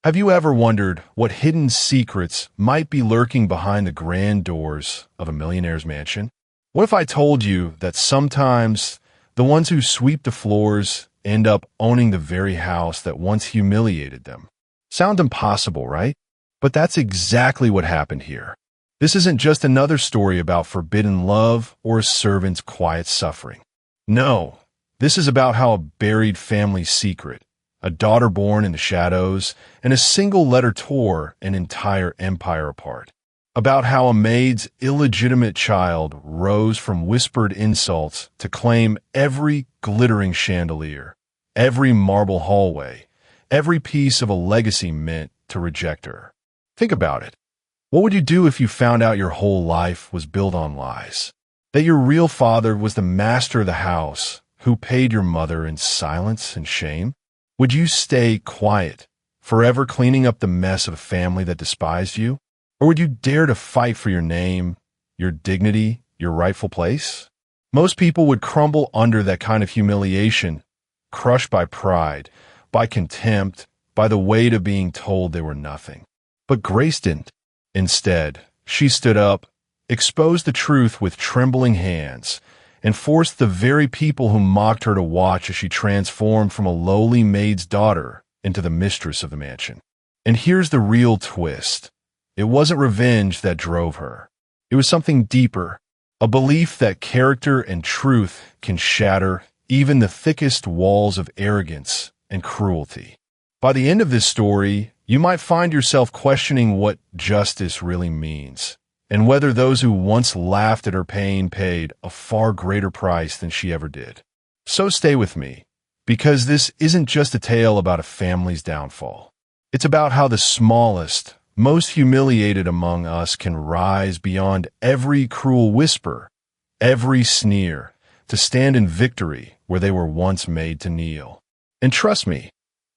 Have you ever wondered what hidden secrets might be lurking behind the grand doors of a millionaire's mansion? What if I told you that sometimes the ones who sweep the floors end up owning the very house that once humiliated them? Sound impossible, right? But that's exactly what happened here. This isn't just another story about forbidden love or a servant's quiet suffering. No, this is about how a buried family secret, a daughter born in the shadows, and a single letter tore an entire empire apart. About how a maid's illegitimate child rose from whispered insults to claim every glittering chandelier, every marble hallway, every piece of a legacy meant to reject her. Think about it. What would you do if you found out your whole life was built on lies? That your real father was the master of the house who paid your mother in silence and shame? Would you stay quiet, forever cleaning up the mess of a family that despised you? Or would you dare to fight for your name, your dignity, your rightful place? Most people would crumble under that kind of humiliation, crushed by pride, by contempt, by the weight of being told they were nothing. But Grace didn't. Instead, she stood up, exposed the truth with trembling hands, and forced the very people who mocked her to watch as she transformed from a lowly maid's daughter into the mistress of the mansion. And here's the real twist. It wasn't revenge that drove her. It was something deeper, a belief that character and truth can shatter even the thickest walls of arrogance and cruelty. By the end of this story, you might find yourself questioning what justice really means, and whether those who once laughed at her pain paid a far greater price than she ever did. So stay with me, because this isn't just a tale about a family's downfall. It's about how the smallest, most humiliated among us can rise beyond every cruel whisper, every sneer, to stand in victory where they were once made to kneel. And trust me,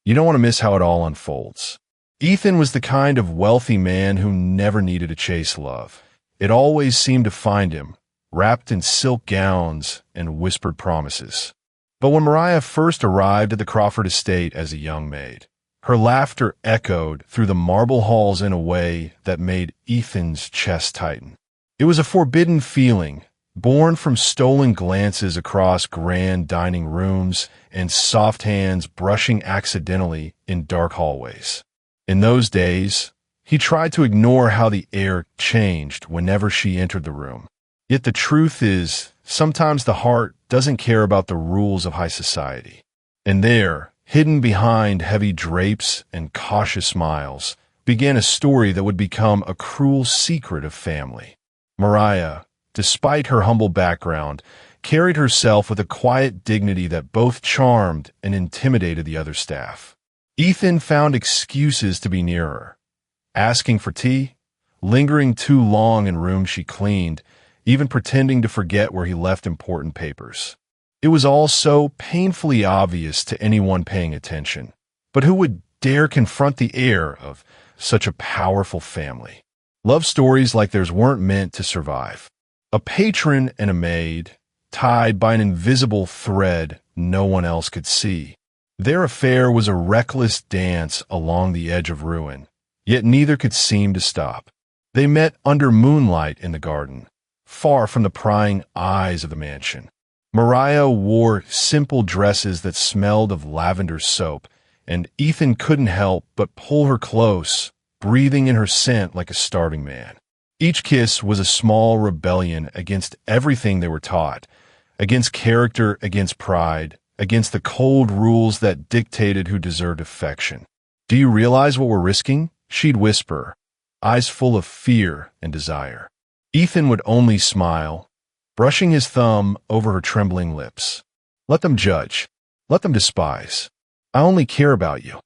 you don't want to miss how it all unfolds. Ethan was the kind of wealthy man who never needed to chase love. It always seemed to find him, wrapped in silk gowns and whispered promises. But when Mariah first arrived at the Crawford estate as a young maid, her laughter echoed through the marble halls in a way that made Ethan's chest tighten. It was a forbidden feeling, born from stolen glances across grand dining rooms and soft hands brushing accidentally in dark hallways. In those days, he tried to ignore how the air changed whenever she entered the room. Yet the truth is, sometimes the heart doesn't care about the rules of high society. And there, hidden behind heavy drapes and cautious smiles, began a story that would become a cruel secret of family. Mariah, despite her humble background, carried herself with a quiet dignity that both charmed and intimidated the other staff. Ethan found excuses to be near her, asking for tea, lingering too long in rooms she cleaned, even pretending to forget where he left important papers. It was all so painfully obvious to anyone paying attention. But who would dare confront the heir of such a powerful family? Love stories like theirs weren't meant to survive. A patron and a maid, tied by an invisible thread no one else could see. Their affair was a reckless dance along the edge of ruin, yet neither could seem to stop. They met under moonlight in the garden, far from the prying eyes of the mansion. Mariah wore simple dresses that smelled of lavender soap, and Ethan couldn't help but pull her close, breathing in her scent like a starving man. Each kiss was a small rebellion against everything they were taught, against character, against pride, against the cold rules that dictated who deserved affection. "Do you realize what we're risking?" she'd whisper, eyes full of fear and desire. Ethan would only smile, brushing his thumb over her trembling lips. "Let them judge. Let them despise. I only care about you."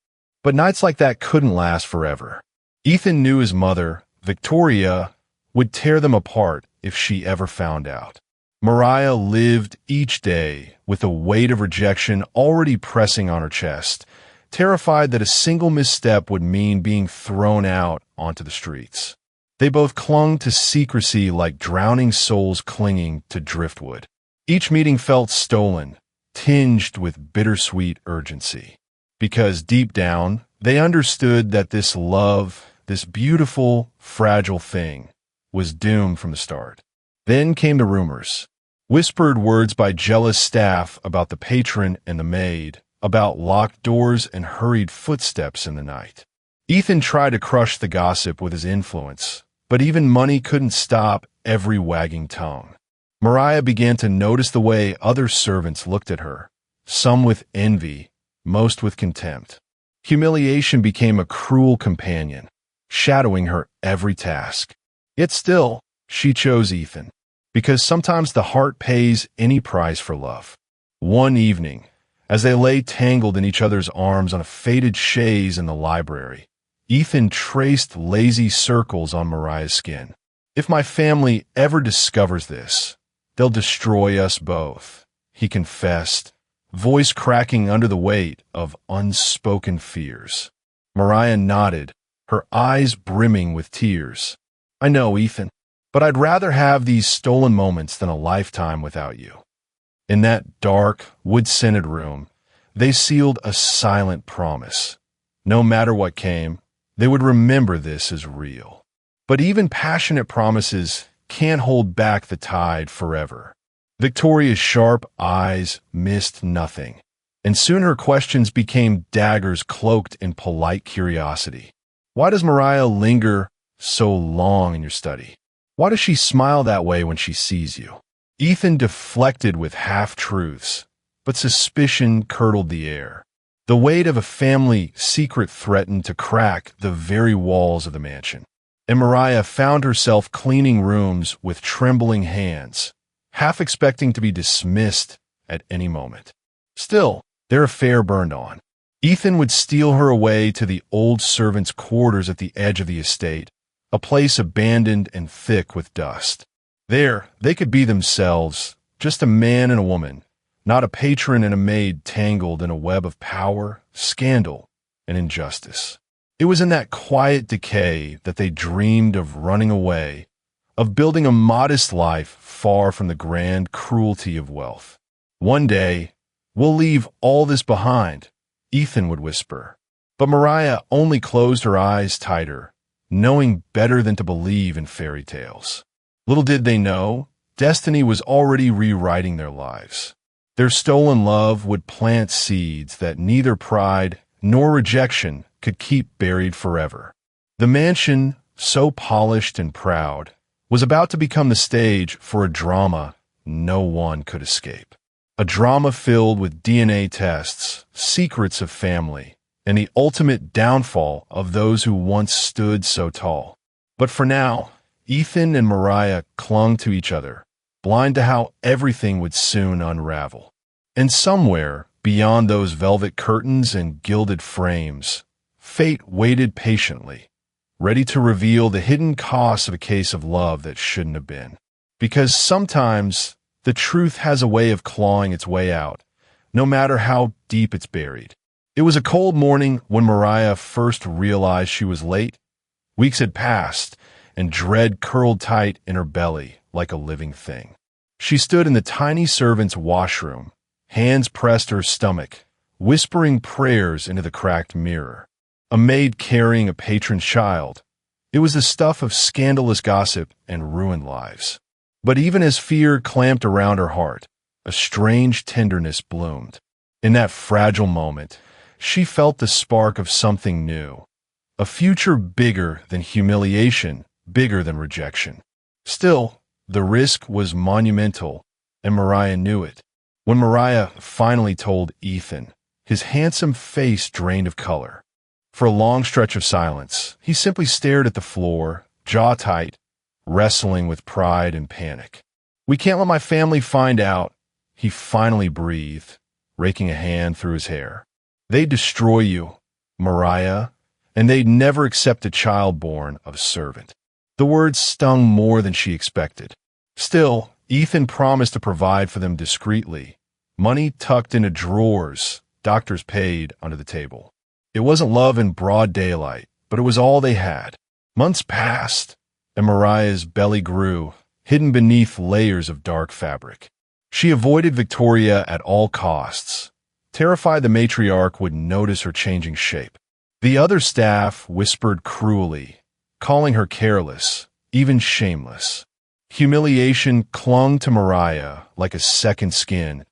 But nights like that couldn't last forever. Ethan knew his mother, Victoria, would tear them apart if she ever found out. Mariah lived each day with the weight of rejection already pressing on her chest, terrified that a single misstep would mean being thrown out onto the streets. They both clung to secrecy like drowning souls clinging to driftwood. Each meeting felt stolen, tinged with bittersweet urgency. Because deep down, They understood that this love, this beautiful, fragile thing, was doomed from the start. Then came the rumors. Whispered words by jealous staff about the patron and the maid, about locked doors and hurried footsteps in the night. Ethan tried to crush the gossip with his influence, but even money couldn't stop every wagging tongue. Mariah began to notice the way other servants looked at her, some with envy, most with contempt. Humiliation became a cruel companion, shadowing her every task. Yet still, she chose Ethan, because sometimes the heart pays any price for love. One evening, as they lay tangled in each other's arms on a faded chaise in the library, Ethan traced lazy circles on Mariah's skin. "If my family ever discovers this, they'll destroy us both," he confessed, voice cracking under the weight of unspoken fears. Mariah nodded, her eyes brimming with tears. "I know, Ethan, but I'd rather have these stolen moments than a lifetime without you." In that dark, wood-scented room, they sealed a silent promise. No matter what came, they would remember this as real. But even passionate promises can't hold back the tide forever. Victoria's sharp eyes missed nothing, and soon her questions became daggers cloaked in polite curiosity. "Why does Mariah linger so long in your study? Why does she smile that way when she sees you?" Ethan deflected with half-truths, but suspicion curdled the air. The weight of a family secret threatened to crack the very walls of the mansion, and Mariah found herself cleaning rooms with trembling hands, half expecting to be dismissed at any moment. Still, their affair burned on. Ethan would steal her away to the old servants' quarters at the edge of the estate, a place abandoned and thick with dust. There, they could be themselves, just a man and a woman, not a patron and a maid tangled in a web of power, scandal, and injustice. It was in that quiet decay that they dreamed of running away, of building a modest life far from the grand cruelty of wealth. "One day, we'll leave all this behind," Ethan would whisper. But Mariah only closed her eyes tighter, knowing better than to believe in fairy tales. Little did they know, destiny was already rewriting their lives. Their stolen love would plant seeds that neither pride nor rejection could keep buried forever. The mansion, so polished and proud, was about to become the stage for a drama no one could escape. A drama filled with DNA tests, secrets of family, and the ultimate downfall of those who once stood so tall. But for now, Ethan and Mariah clung to each other, blind to how everything would soon unravel. And somewhere, beyond those velvet curtains and gilded frames, fate waited patiently, ready to reveal the hidden costs of a case of love that shouldn't have been. Because sometimes the truth has a way of clawing its way out, no matter how deep it's buried. It was a cold morning when Mariah first realized she was late. Weeks had passed, and dread curled tight in her belly like a living thing. She stood in the tiny servant's washroom, hands pressed to her stomach, whispering prayers into the cracked mirror. A maid carrying a patron's child. It was the stuff of scandalous gossip and ruined lives. But even as fear clamped around her heart, a strange tenderness bloomed. In that fragile moment, she felt the spark of something new. A future bigger than humiliation, bigger than rejection. Still, the risk was monumental, and Mariah knew it. When Mariah finally told Ethan, his handsome face drained of color. For a long stretch of silence, he simply stared at the floor, jaw tight, wrestling with pride and panic. "We can't let my family find out," he finally breathed, raking a hand through his hair. "They'd destroy you, Mariah, and they'd never accept a child born of a servant." The words stung more than she expected. Still, Ethan promised to provide for them discreetly, money tucked into drawers, doctors paid under the table. It wasn't love in broad daylight, but it was all they had. Months passed, and Mariah's belly grew, hidden beneath layers of dark fabric. She avoided Victoria at all costs, terrified the matriarch would notice her changing shape. The other staff whispered cruelly, calling her careless, even shameless. Humiliation clung to Mariah like a second skin,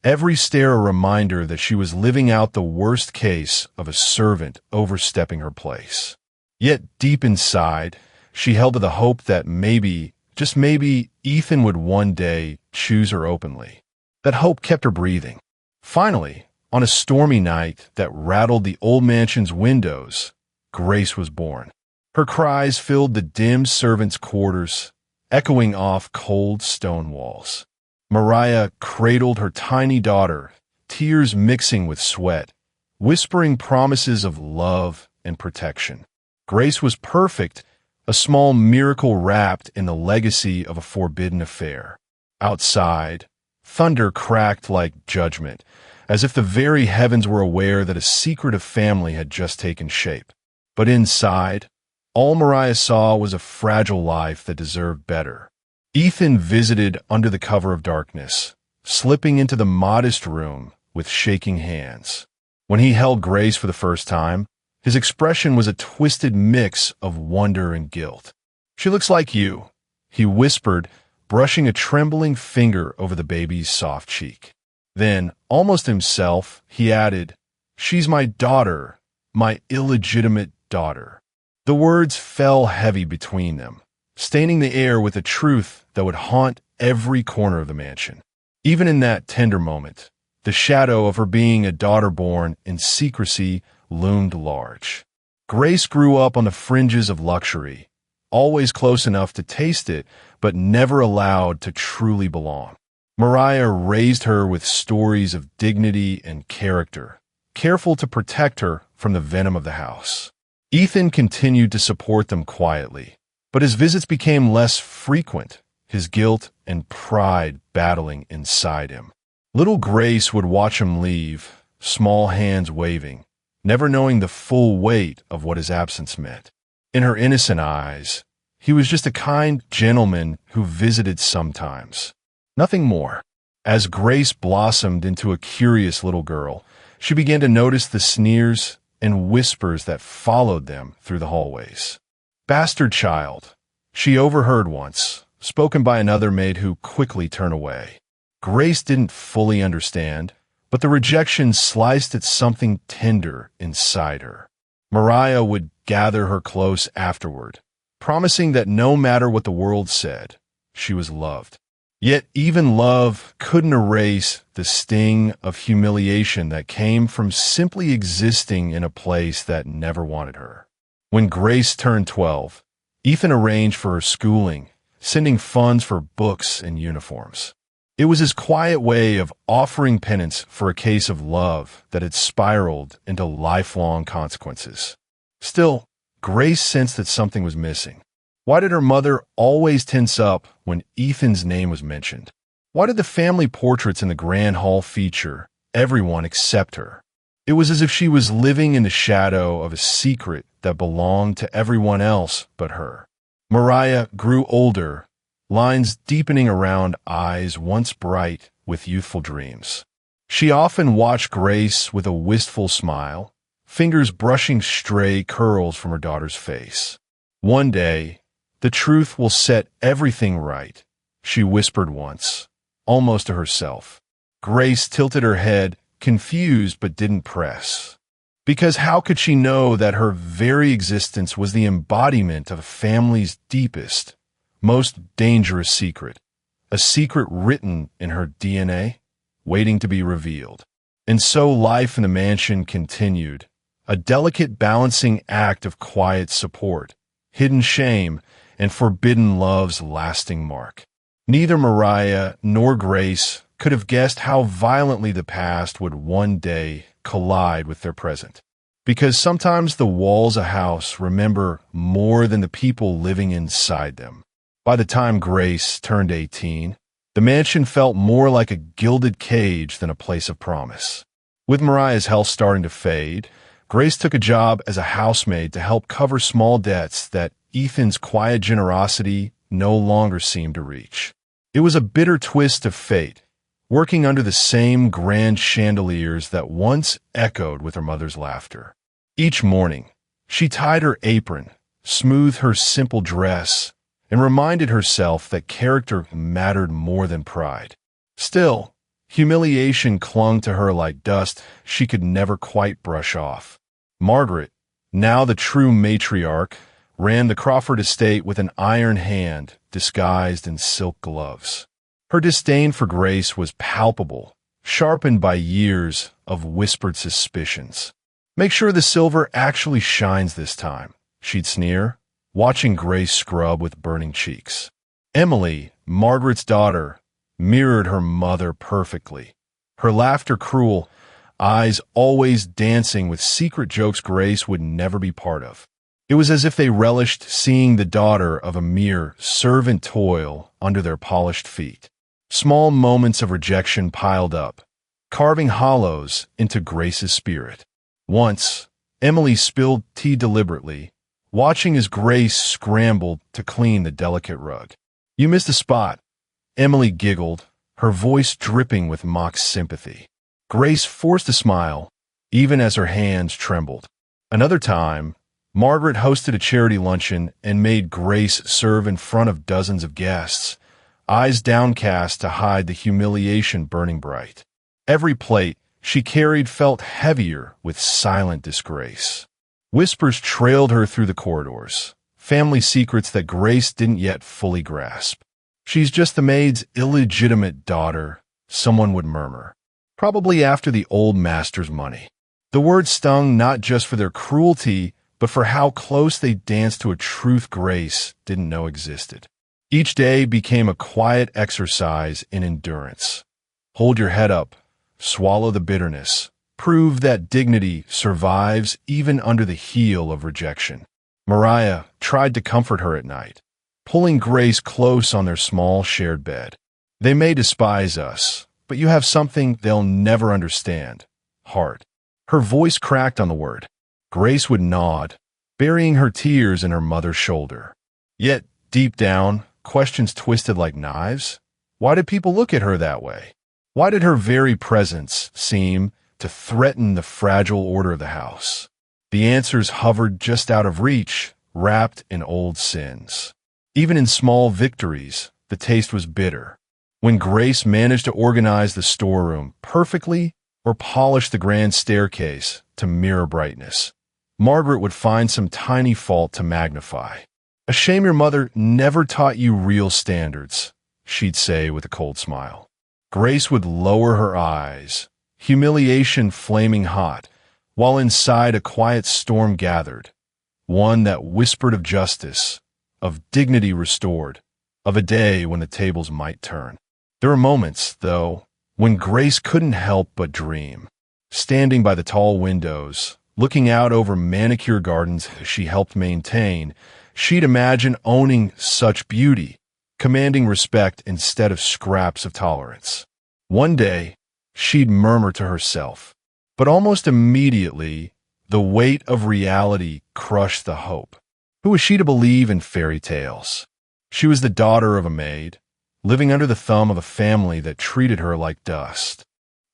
every stare a reminder that she was living out the worst case of a servant overstepping her place. Yet deep inside, she held to the hope that maybe, just maybe, Ethan would one day choose her openly. That hope kept her breathing. Finally, on a stormy night that rattled the old mansion's windows, Grace was born. Her cries filled the dim servants' quarters, echoing off cold stone walls. Mariah cradled her tiny daughter, tears mixing with sweat, whispering promises of love and protection. Grace was perfect, a small miracle wrapped in the legacy of a forbidden affair. Outside, thunder cracked like judgment, as if the very heavens were aware that a secret of family had just taken shape. But inside, all Mariah saw was a fragile life that deserved better. Ethan visited under the cover of darkness, slipping into the modest room with shaking hands. When he held Grace for the first time, his expression was a twisted mix of wonder and guilt. "She looks like you," he whispered, brushing a trembling finger over the baby's soft cheek. Then, almost himself, he added, "She's my daughter, my illegitimate daughter." The words fell heavy between them, staining the air with a truth that would haunt every corner of the mansion. Even in that tender moment, the shadow of her being a daughter born in secrecy loomed large. Grace grew up on the fringes of luxury, always close enough to taste it, but never allowed to truly belong. Mariah raised her with stories of dignity and character, careful to protect her from the venom of the house. Ethan continued to support them quietly, but his visits became less frequent, his guilt and pride battling inside him. Little Grace would watch him leave, small hands waving, never knowing the full weight of what his absence meant. In her innocent eyes, he was just a kind gentleman who visited sometimes. Nothing more. As Grace blossomed into a curious little girl, she began to notice the sneers and whispers that followed them through the hallways. "Bastard child," she overheard once, spoken by another maid who quickly turned away. Grace didn't fully understand, but the rejection sliced at something tender inside her. Mariah would gather her close afterward, promising that no matter what the world said, she was loved. Yet even love couldn't erase the sting of humiliation that came from simply existing in a place that never wanted her. When Grace turned 12, Ethan arranged for her schooling, sending funds for books and uniforms. It was his quiet way of offering penance for a case of love that had spiraled into lifelong consequences. Still, Grace sensed that something was missing. Why did her mother always tense up when Ethan's name was mentioned? Why did the family portraits in the grand hall feature everyone except her? It was as if she was living in the shadow of a secret that belonged to everyone else but her. Mariah grew older, lines deepening around eyes once bright with youthful dreams. She often watched Grace with a wistful smile, fingers brushing stray curls from her daughter's face. "One day, the truth will set everything right," she whispered once, almost to herself. Grace tilted her head, confused but didn't press. Because how could she know that her very existence was the embodiment of a family's deepest, most dangerous secret, a secret written in her DNA, waiting to be revealed? And so life in the mansion continued, a delicate balancing act of quiet support, hidden shame, and forbidden love's lasting mark. Neither Mariah nor Grace could have guessed how violently the past would one day collide with their present. Because sometimes the walls of a house remember more than the people living inside them. By the time Grace turned 18, the mansion felt more like a gilded cage than a place of promise. With Mariah's health starting to fade, Grace took a job as a housemaid to help cover small debts that Ethan's quiet generosity no longer seemed to reach. It was a bitter twist of fate, working under the same grand chandeliers that once echoed with her mother's laughter. Each morning, she tied her apron, smoothed her simple dress, and reminded herself that character mattered more than pride. Still, humiliation clung to her like dust she could never quite brush off. Margaret, now the true matriarch, ran the Crawford estate with an iron hand disguised in silk gloves. Her disdain for Grace was palpable, sharpened by years of whispered suspicions. "Make sure the silver actually shines this time," she'd sneer, watching Grace scrub with burning cheeks. Emily, Margaret's daughter, mirrored her mother perfectly. Her laughter cruel, eyes always dancing with secret jokes Grace would never be part of. It was as if they relished seeing the daughter of a mere servant toil under their polished feet. Small moments of rejection piled up, carving hollows into Grace's spirit. Once, Emily spilled tea deliberately, watching as Grace scrambled to clean the delicate rug. "You missed a spot," Emily giggled, her voice dripping with mock sympathy. Grace forced a smile, even as her hands trembled. Another time, Margaret hosted a charity luncheon and made Grace serve in front of dozens of guests, eyes downcast to hide the humiliation burning bright. Every plate she carried felt heavier with silent disgrace. Whispers trailed her through the corridors, family secrets that Grace didn't yet fully grasp. "She's just the maid's illegitimate daughter," someone would murmur, probably after the old master's money. The words stung not just for their cruelty, but for how close they danced to a truth Grace didn't know existed. Each day became a quiet exercise in endurance. Hold your head up, swallow the bitterness, prove that dignity survives even under the heel of rejection. Mariah tried to comfort her at night, pulling Grace close on their small shared bed. "They may despise us, but you have something they'll never understand: heart." Her voice cracked on the word. Grace would nod, burying her tears in her mother's shoulder. Yet, deep down, questions twisted like knives. Why did people look at her that way? Why did her very presence seem to threaten the fragile order of the house? The answers hovered just out of reach, wrapped in old sins. Even in small victories, the taste was bitter. When Grace managed to organize the storeroom perfectly or polish the grand staircase to mirror brightness, Margaret would find some tiny fault to magnify. "A shame your mother never taught you real standards," she'd say with a cold smile. Grace would lower her eyes, humiliation flaming hot, while inside a quiet storm gathered, one that whispered of justice, of dignity restored, of a day when the tables might turn. There were moments, though, when Grace couldn't help but dream. Standing by the tall windows, looking out over manicure gardens she helped maintain, she'd imagine owning such beauty, commanding respect instead of scraps of tolerance. One day, she'd murmur to herself, but almost immediately, the weight of reality crushed the hope. Who was she to believe in fairy tales? She was the daughter of a maid, living under the thumb of a family that treated her like dust.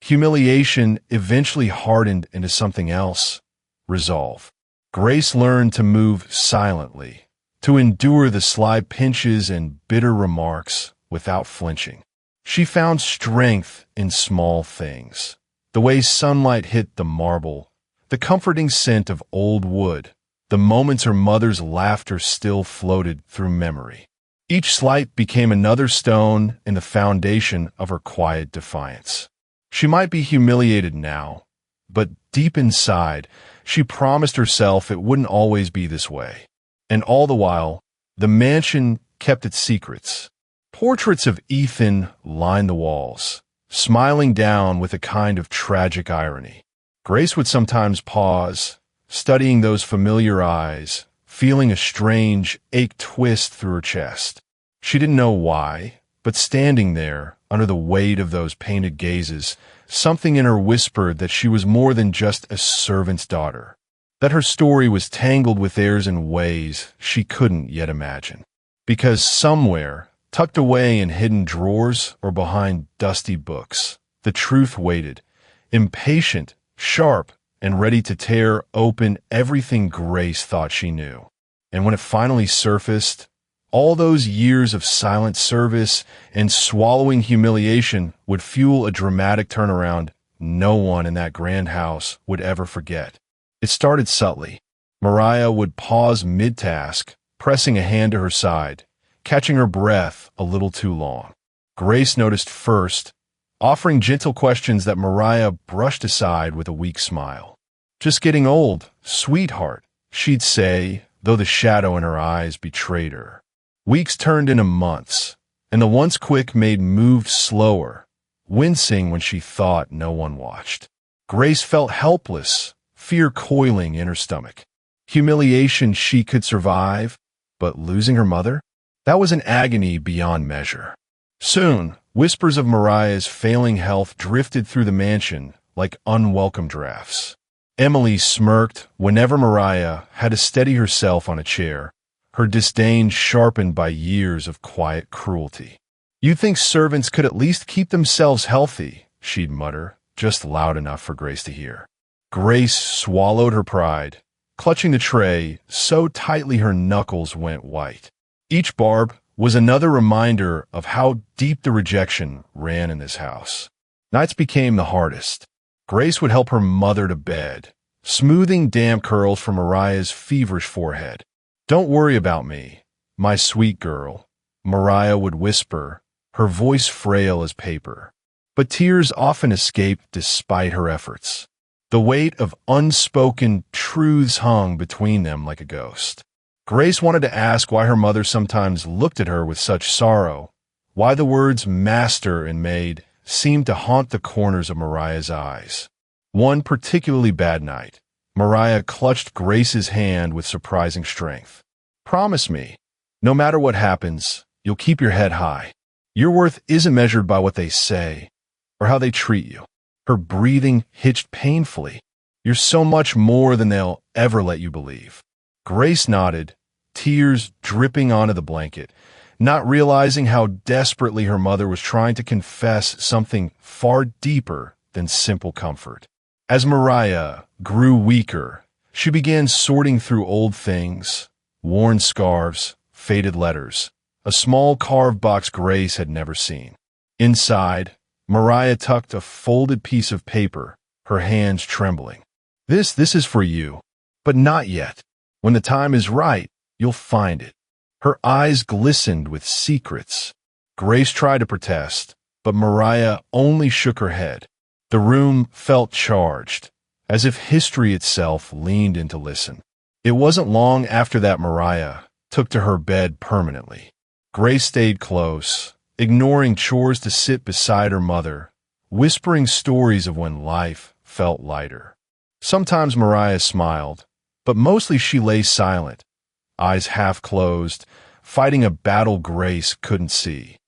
Humiliation eventually hardened into something else: resolve. Grace learned to move silently, to endure the sly pinches and bitter remarks without flinching. She found strength in small things: the way sunlight hit the marble, the comforting scent of old wood, the moments her mother's laughter still floated through memory. Each slight became another stone in the foundation of her quiet defiance. She might be humiliated now, but deep inside, she promised herself it wouldn't always be this way. And all the while, the mansion kept its secrets. Portraits of Ethan lined the walls, smiling down with a kind of tragic irony. Grace would sometimes pause, studying those familiar eyes, feeling a strange ache twist through her chest. She didn't know why, but standing there, under the weight of those painted gazes, something in her whispered that she was more than just a servant's daughter, that her story was tangled with airs and ways she couldn't yet imagine. Because somewhere, tucked away in hidden drawers or behind dusty books, the truth waited, impatient, sharp, and ready to tear open everything Grace thought she knew. And when it finally surfaced, all those years of silent service and swallowing humiliation would fuel a dramatic turnaround no one in that grand house would ever forget. It started subtly. Mariah would pause mid-task, pressing a hand to her side, catching her breath a little too long. Grace noticed first, offering gentle questions that Mariah brushed aside with a weak smile. "Just getting old, sweetheart," she'd say, though the shadow in her eyes betrayed her. Weeks turned into months, and the once quick Maid moved slower, wincing when she thought no one watched. Grace felt helpless, fear coiling in her stomach. Humiliation she could survive, but losing her mother? That was an agony beyond measure. Soon, whispers of Mariah's failing health drifted through the mansion like unwelcome drafts. Emily smirked whenever Mariah had to steady herself on a chair, her disdain sharpened by years of quiet cruelty. "You'd think servants could at least keep themselves healthy," she'd mutter, just loud enough for Grace to hear. Grace swallowed her pride, clutching the tray so tightly her knuckles went white. Each barb was another reminder of how deep the rejection ran in this house. Nights became the hardest. Grace would help her mother to bed, smoothing damp curls from Mariah's feverish forehead. "Don't worry about me, my sweet girl," Mariah would whisper, her voice frail as paper. But tears often escaped despite her efforts. The weight of unspoken truths hung between them like a ghost. Grace wanted to ask why her mother sometimes looked at her with such sorrow, why the words master and maid seemed to haunt the corners of Mariah's eyes. One particularly bad night, Mariah clutched Grace's hand with surprising strength. "Promise me, no matter what happens, you'll keep your head high. Your worth isn't measured by what they say or how they treat you." Her breathing hitched painfully. "You're so much more than they'll ever let you believe." Grace nodded, tears dripping onto the blanket, not realizing how desperately her mother was trying to confess something far deeper than simple comfort. As Mariah grew weaker, she began sorting through old things, worn scarves, faded letters, a small carved box Grace had never seen. Inside, Mariah tucked a folded piece of paper, her hands trembling. This is for you, but not yet. When the time is right, you'll find it." Her eyes glistened with secrets. Grace tried to protest, but Mariah only shook her head. The room felt charged, as if history itself leaned in to listen. It wasn't long after that Mariah took to her bed permanently. Grace stayed close, ignoring chores to sit beside her mother, whispering stories of when life felt lighter. Sometimes Mariah smiled, but mostly she lay silent, eyes half closed, fighting a battle Grace couldn't see.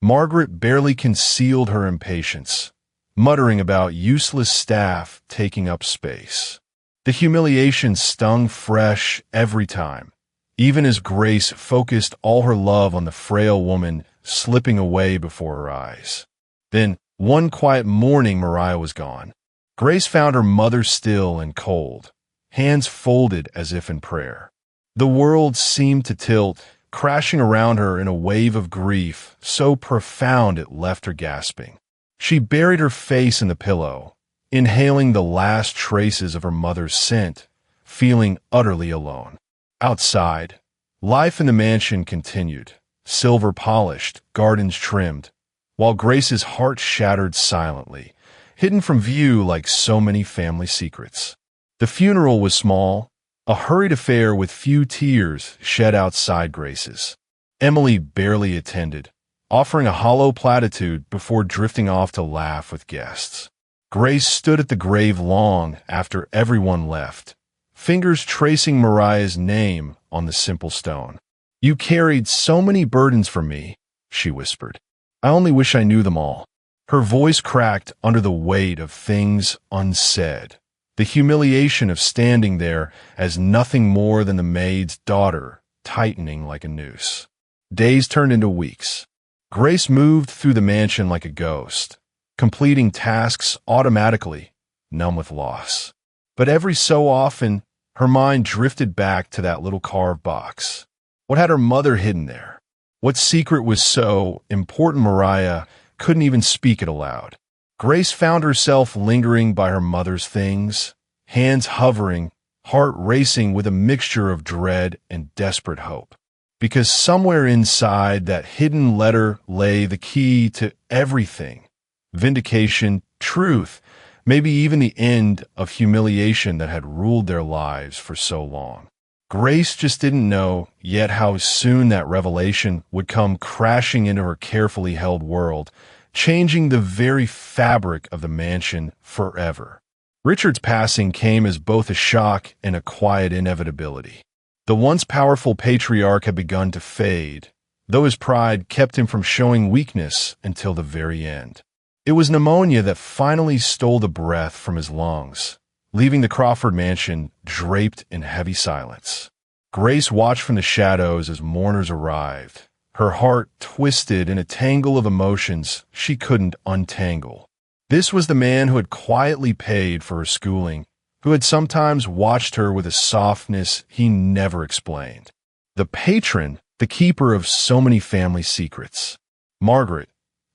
Margaret barely concealed her impatience, muttering about useless staff taking up space. The humiliation stung fresh every time, even as Grace focused all her love on the frail woman slipping away before her eyes. Then, one quiet morning, Mariah was gone. Grace found her mother still and cold, hands folded as if in prayer. The world seemed to tilt, crashing around her in a wave of grief so profound it left her gasping. She buried her face in the pillow, inhaling the last traces of her mother's scent, feeling utterly alone. Outside, life in the mansion continued, silver polished, gardens trimmed, while Grace's heart shattered silently, hidden from view like so many family secrets. The funeral was small, a hurried affair with few tears shed outside Grace's. Emily barely attended, offering a hollow platitude before drifting off to laugh with guests. Grace stood at the grave long after everyone left, fingers tracing Mariah's name on the simple stone. "You carried so many burdens for me," she whispered. "I only wish I knew them all." Her voice cracked under the weight of things unsaid, the humiliation of standing there as nothing more than the maid's daughter, tightening like a noose. Days turned into weeks. Grace moved through the mansion like a ghost, completing tasks automatically, numb with loss. But every so often, her mind drifted back to that little carved box. What had her mother hidden there? What secret was so important Mariah couldn't even speak it aloud? Grace found herself lingering by her mother's things, hands hovering, heart racing with a mixture of dread and desperate hope. Because somewhere inside that hidden letter lay the key to everything: vindication, truth, maybe even the end of humiliation that had ruled their lives for so long. Grace just didn't know yet how soon that revelation would come crashing into her carefully held world, changing the very fabric of the mansion forever. Richard's passing came as both a shock and a quiet inevitability. The once powerful patriarch had begun to fade, though his pride kept him from showing weakness until the very end. It was pneumonia that finally stole the breath from his lungs, leaving the Crawford mansion draped in heavy silence. Grace watched from the shadows as mourners arrived, her heart twisted in a tangle of emotions she couldn't untangle. This was the man who had quietly paid for her schooling, who had sometimes watched her with a softness he never explained. The patron, the keeper of so many family secrets. Margaret,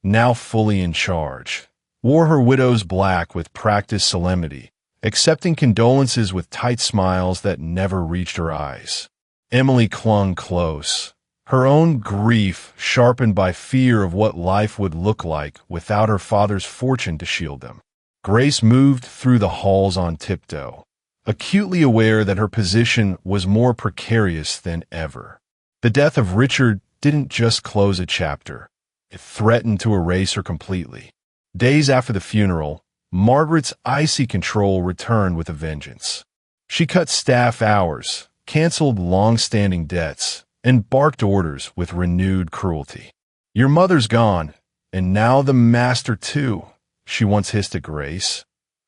now fully in charge, wore her widow's black with practiced solemnity, accepting condolences with tight smiles that never reached her eyes. Emily clung close, her own grief sharpened by fear of what life would look like without her father's fortune to shield them. Grace moved through the halls on tiptoe, acutely aware that her position was more precarious than ever. The death of Richard didn't just close a chapter. It threatened to erase her completely. Days after the funeral, Margaret's icy control returned with a vengeance. She cut staff hours, canceled long-standing debts, and barked orders with renewed cruelty. "Your mother's gone, and now the master too," she once hissed at Grace,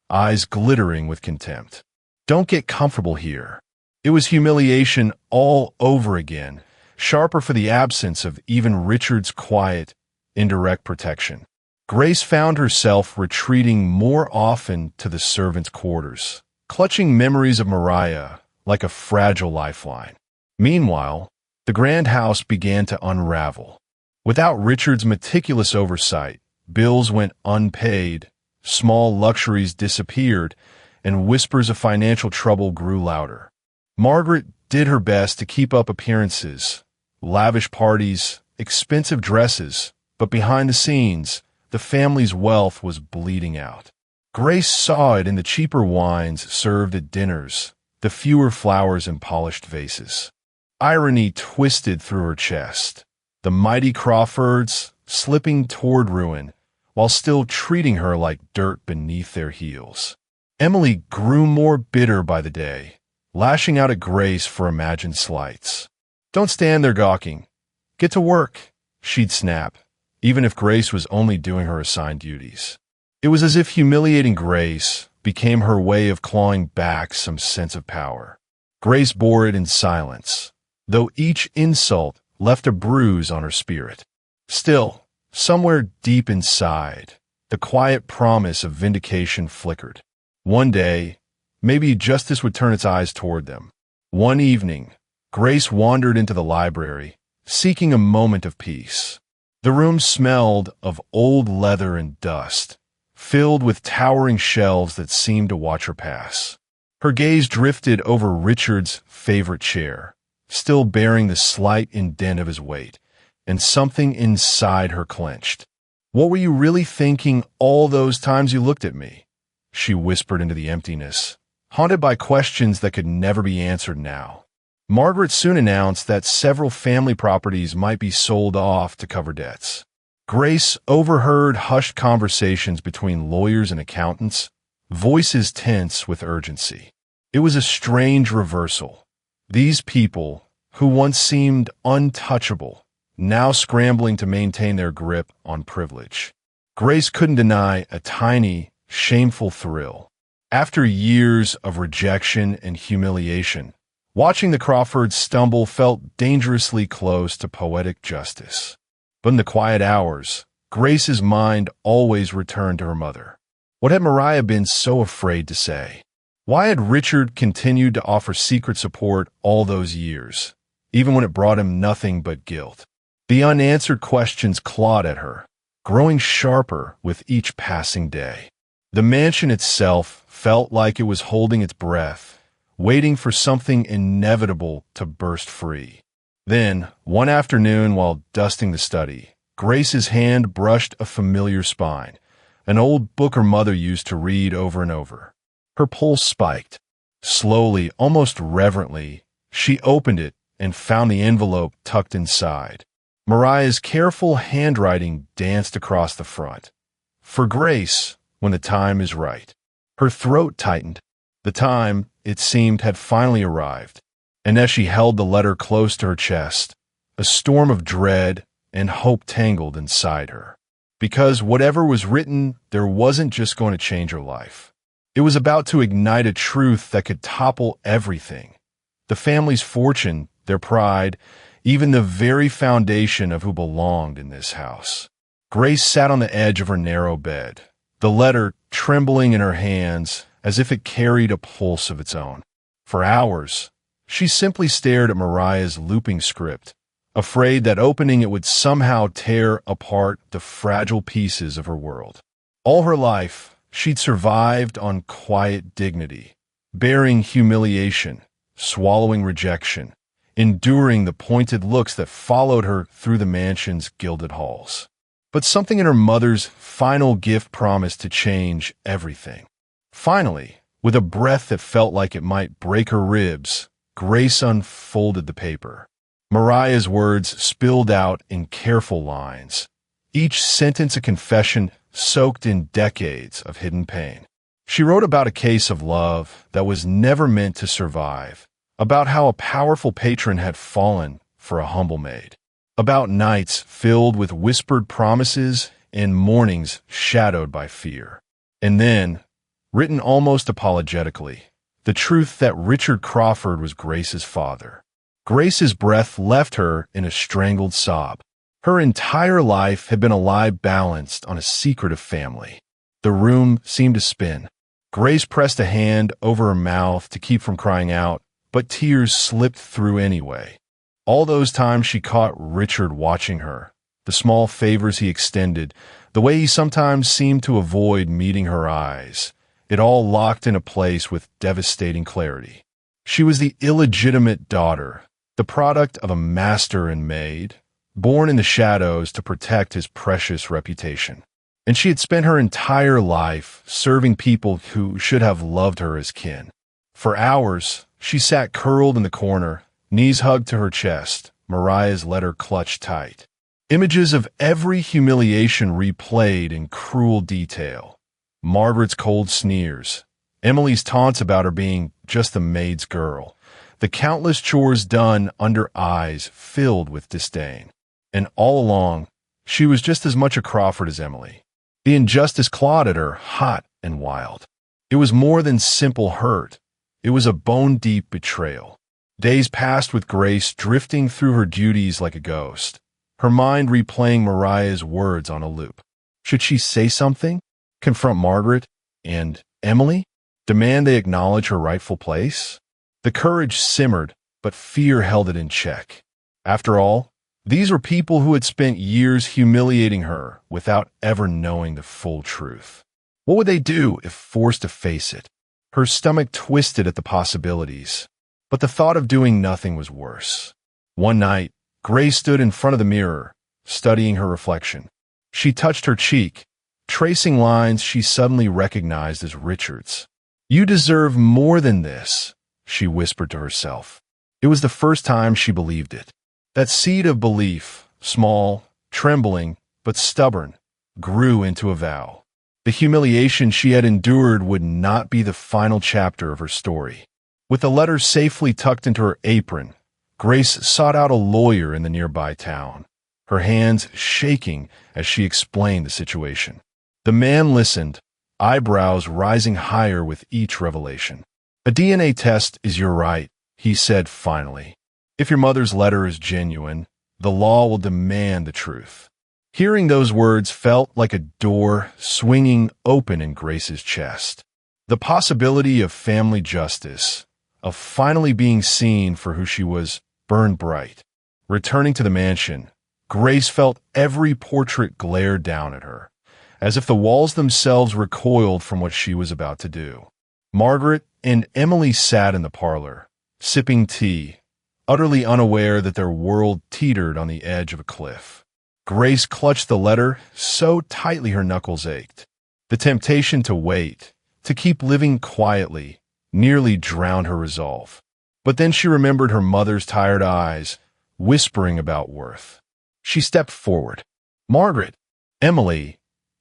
eyes glittering with contempt. "Don't get comfortable here." It was humiliation all over again, sharper for the absence of even Richard's quiet, indirect protection. Grace found herself retreating more often to the servants' quarters, clutching memories of Mariah like a fragile lifeline. Meanwhile, the grand house began to unravel. Without Richard's meticulous oversight, bills went unpaid, small luxuries disappeared, and whispers of financial trouble grew louder. Margaret did her best to keep up appearances, lavish parties, expensive dresses, but behind the scenes, the family's wealth was bleeding out. Grace saw it in the cheaper wines served at dinners, the fewer flowers in polished vases. Irony twisted through her chest. The mighty Crawfords slipping toward ruin, while still treating her like dirt beneath their heels. Emily grew more bitter by the day, lashing out at Grace for imagined slights. "Don't stand there gawking. Get to work," she'd snap, even if Grace was only doing her assigned duties. It was as if humiliating Grace became her way of clawing back some sense of power. Grace bore it in silence, though each insult left a bruise on her spirit. Still, somewhere deep inside, the quiet promise of vindication flickered. One day, maybe justice would turn its eyes toward them. One evening, Grace wandered into the library, seeking a moment of peace. The room smelled of old leather and dust, filled with towering shelves that seemed to watch her pass. Her gaze drifted over Richard's favorite chair, still bearing the slight indent of his weight, and something inside her clenched. "What were you really thinking all those times you looked at me?" she whispered into the emptiness, haunted by questions that could never be answered now. Margaret soon announced that several family properties might be sold off to cover debts. Grace overheard hushed conversations between lawyers and accountants, voices tense with urgency. It was a strange reversal. These people, who once seemed untouchable, now scrambling to maintain their grip on privilege. Grace couldn't deny a tiny, shameful thrill. After years of rejection and humiliation, watching the Crawfords stumble felt dangerously close to poetic justice. But in the quiet hours, Grace's mind always returned to her mother. What had Mariah been so afraid to say? Why had Richard continued to offer secret support all those years, even when it brought him nothing but guilt? The unanswered questions clawed at her, growing sharper with each passing day. The mansion itself felt like it was holding its breath, waiting for something inevitable to burst free. Then, one afternoon while dusting the study, Grace's hand brushed a familiar spine, an old book her mother used to read over and over. Her pulse spiked. Slowly, almost reverently, she opened it and found the envelope tucked inside. Mariah's careful handwriting danced across the front. For Grace, when the time is right. Her throat tightened. The time, it seemed, had finally arrived. And as she held the letter close to her chest, a storm of dread and hope tangled inside her. Because whatever was written, there wasn't just going to change her life. It was about to ignite a truth that could topple everything. The family's fortune, their pride, even the very foundation of who belonged in this house. Grace sat on the edge of her narrow bed, the letter trembling in her hands as if it carried a pulse of its own. For hours, she simply stared at Mariah's looping script, afraid that opening it would somehow tear apart the fragile pieces of her world. All her life, she'd survived on quiet dignity, bearing humiliation, swallowing rejection, enduring the pointed looks that followed her through the mansion's gilded halls. But something in her mother's final gift promised to change everything. Finally, with a breath that felt like it might break her ribs, Grace unfolded the paper. Mariah's words spilled out in careful lines, each sentence a confession soaked in decades of hidden pain. She wrote about a case of love that was never meant to survive, about how a powerful patron had fallen for a humble maid, about nights filled with whispered promises and mornings shadowed by fear. And then, written almost apologetically, the truth that Richard Crawford was Grace's father. Grace's breath left her in a strangled sob. Her entire life had been a lie balanced on a secretive family. The room seemed to spin. Grace pressed a hand over her mouth to keep from crying out, but tears slipped through anyway. All those times she caught Richard watching her, the small favors he extended, the way he sometimes seemed to avoid meeting her eyes, it all locked into place with devastating clarity. She was the illegitimate daughter, the product of a master and maid, born in the shadows to protect his precious reputation. And she had spent her entire life serving people who should have loved her as kin. For hours, she sat curled in the corner, knees hugged to her chest, Mariah's letter clutched tight. Images of every humiliation replayed in cruel detail. Margaret's cold sneers, Emily's taunts about her being just the maid's girl, the countless chores done under eyes filled with disdain. And all along, she was just as much a Crawford as Emily. The injustice clawed at her, hot and wild. It was more than simple hurt. It was a bone-deep betrayal. Days passed with Grace drifting through her duties like a ghost, her mind replaying Mariah's words on a loop. Should she say something? Confront Margaret and Emily? Demand they acknowledge her rightful place? The courage simmered, but fear held it in check. After all, these were people who had spent years humiliating her without ever knowing the full truth. What would they do if forced to face it? Her stomach twisted at the possibilities, but the thought of doing nothing was worse. One night, Grace stood in front of the mirror, studying her reflection. She touched her cheek, tracing lines she suddenly recognized as Richard's. "You deserve more than this," she whispered to herself. It was the first time she believed it. That seed of belief, small, trembling, but stubborn, grew into a vow. The humiliation she had endured would not be the final chapter of her story. With the letter safely tucked into her apron, Grace sought out a lawyer in the nearby town, her hands shaking as she explained the situation. The man listened, eyebrows rising higher with each revelation. "A DNA test is your right," he said finally. "If your mother's letter is genuine, the law will demand the truth." Hearing those words felt like a door swinging open in Grace's chest. The possibility of family justice, of finally being seen for who she was, burned bright. Returning to the mansion, Grace felt every portrait glare down at her, as if the walls themselves recoiled from what she was about to do. Margaret and Emily sat in the parlor, sipping tea, utterly unaware that their world teetered on the edge of a cliff. Grace clutched the letter so tightly her knuckles ached. The temptation to wait, to keep living quietly, nearly drowned her resolve. But then she remembered her mother's tired eyes, whispering about Worth. She stepped forward. "Margaret, Emily,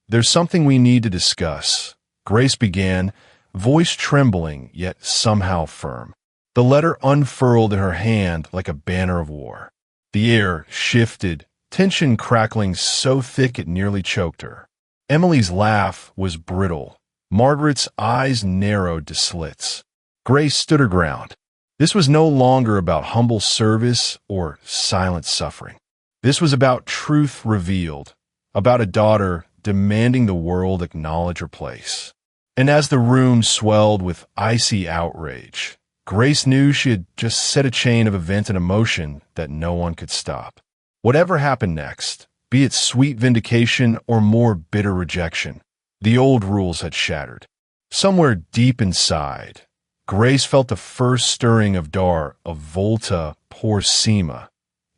there's something we need to discuss," Grace began, voice trembling yet somehow firm. The letter unfurled in her hand like a banner of war. The air shifted, tension crackling so thick it nearly choked her. Emily's laugh was brittle. Margaret's eyes narrowed to slits. Grace stood her ground. This was no longer about humble service or silent suffering. This was about truth revealed, about a daughter demanding the world acknowledge her place. And as the room swelled with icy outrage, Grace knew she had just set a chain of event and emotion that no one could stop. Whatever happened next, be it sweet vindication or more bitter rejection, the old rules had shattered. Somewhere deep inside, Grace felt the first stirring of Dar of Volta Porcima,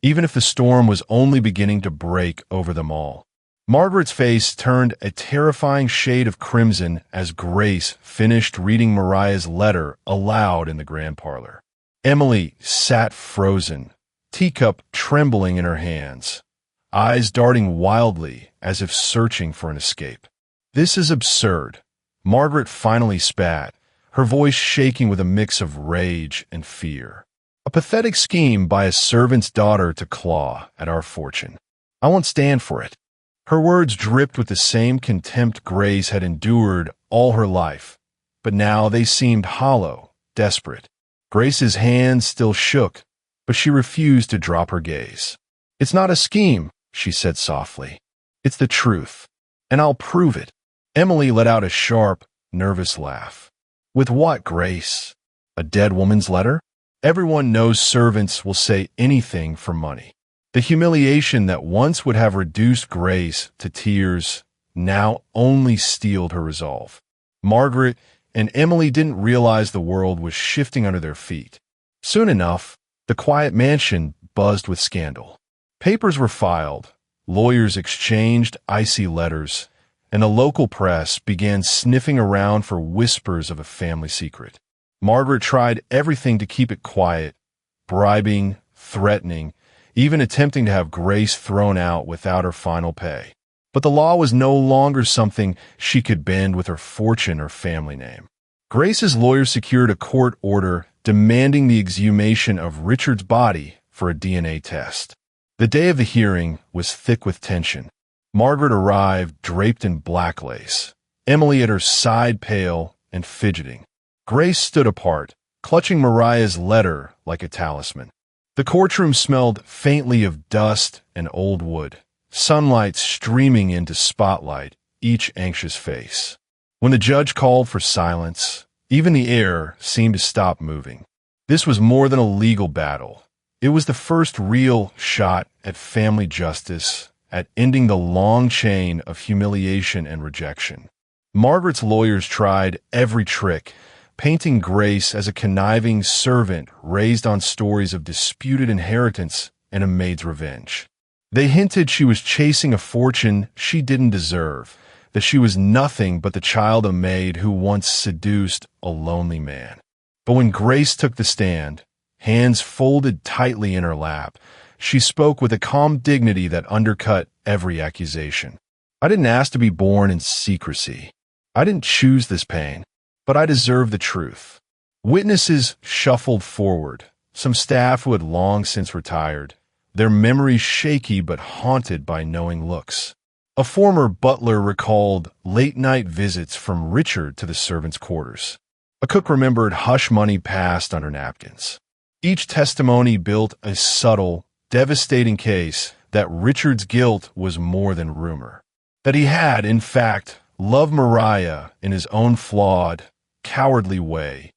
even if the storm was only beginning to break over them all. Margaret's face turned a terrifying shade of crimson as Grace finished reading Mariah's letter aloud in the grand parlor. Emily sat frozen, teacup trembling in her hands, eyes darting wildly as if searching for an escape. "This is absurd," Margaret finally spat, her voice shaking with a mix of rage and fear. "A pathetic scheme by a servant's daughter to claw at our fortune. I won't stand for it." Her words dripped with the same contempt Grace had endured all her life, but now they seemed hollow, desperate. Grace's hands still shook, but she refused to drop her gaze. "It's not a scheme," she said softly. "It's the truth, and I'll prove it." Emily let out a sharp, nervous laugh. "With what, Grace? A dead woman's letter? Everyone knows servants will say anything for money." The humiliation that once would have reduced Grace to tears now only steeled her resolve. Margaret and Emily didn't realize the world was shifting under their feet. Soon enough, the quiet mansion buzzed with scandal. Papers were filed, lawyers exchanged icy letters, and the local press began sniffing around for whispers of a family secret. Margaret tried everything to keep it quiet, bribing, threatening, even attempting to have Grace thrown out without her final pay. But the law was no longer something she could bend with her fortune or family name. Grace's lawyer secured a court order demanding the exhumation of Richard's body for a DNA test. The day of the hearing was thick with tension. Margaret arrived draped in black lace, Emily at her side pale and fidgeting. Grace stood apart, clutching Mariah's letter like a talisman. The courtroom smelled faintly of dust and old wood, sunlight streaming into spotlight each anxious face. When the judge called for silence, even the air seemed to stop moving. This was more than a legal battle. It was the first real shot at family justice, at ending the long chain of humiliation and rejection. Margaret's lawyers tried every trick, painting Grace as a conniving servant raised on stories of disputed inheritance and a maid's revenge. They hinted she was chasing a fortune she didn't deserve, that she was nothing but the child of Maid who once seduced a lonely man. But when Grace took the stand, hands folded tightly in her lap, she spoke with a calm dignity that undercut every accusation. "I didn't ask to be born in secrecy. I didn't choose this pain, but I deserve the truth." Witnesses shuffled forward, some staff who had long since retired, their memories shaky but haunted by knowing looks. A former butler recalled late-night visits from Richard to the servants' quarters. A cook remembered hush money passed under napkins. Each testimony built a subtle, devastating case that Richard's guilt was more than rumor, that he had, in fact, loved Mariah in his own flawed, cowardly way